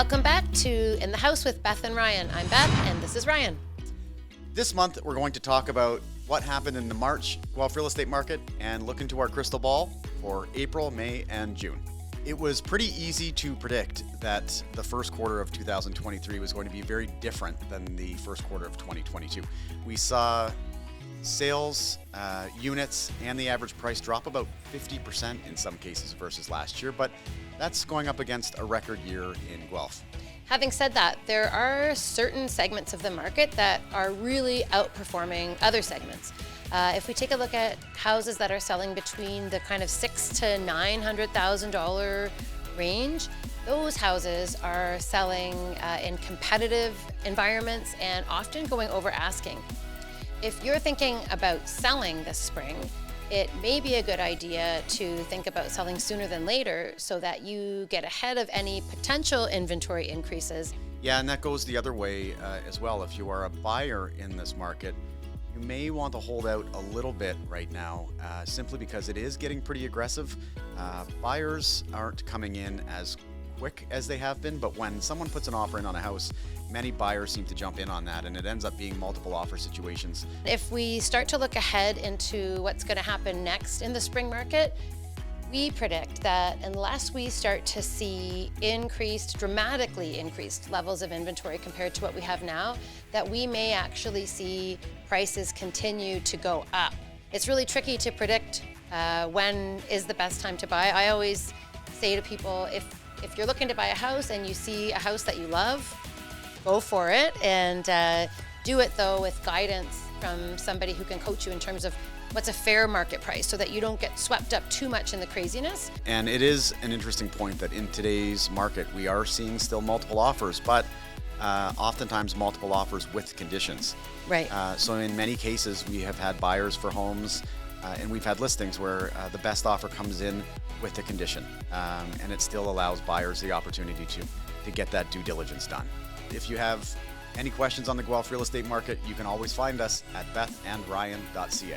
Welcome back to In the House with Beth and Ryan. I'm Beth, and this is Ryan. This month, we're going to talk about what happened in the March Guelph real estate market and look into our crystal ball for April, May, and June. It was pretty easy to predict that the first quarter of 2023 was going to be very different than the first quarter of 2022. We saw sales, units, and the average price drop about 50% in some cases versus last year, but that's going up against a record year in Guelph. Having said that, there are certain segments of the market that are really outperforming other segments. If we take a look at houses that are selling between the kind of $600,000 to $900,000 range, those houses are selling in competitive environments and often going over asking. If you're thinking about selling this spring, it may be a good idea to think about selling sooner than later so that you get ahead of any potential inventory increases. Yeah, and that goes the other way as well. If you are a buyer in this market, you may want to hold out a little bit right now, simply because it is getting pretty aggressive. Buyers aren't coming in as quick as they have been, but when someone puts an offer in on a house, many buyers seem to jump in on that, and it ends up being multiple offer situations. If we start to look ahead into what's going to happen next in the spring market, we predict that unless we start to see dramatically increased levels of inventory compared to what we have now, that we may actually see prices continue to go up. It's really tricky to predict when is the best time to buy. I always say to people, if you're looking to buy a house and you see a house that you love, go for it, and do it though with guidance from somebody who can coach you in terms of what's a fair market price so that you don't get swept up too much in the craziness. And it is an interesting point that in today's market, we are seeing still multiple offers, but oftentimes multiple offers with conditions. Right. So in many cases, we have had buyers for homes and we've had listings where the best offer comes in with the condition, and it still allows buyers the opportunity to get that due diligence done. If you have any questions on the Guelph real estate market, you can always find us at bethandryan.ca.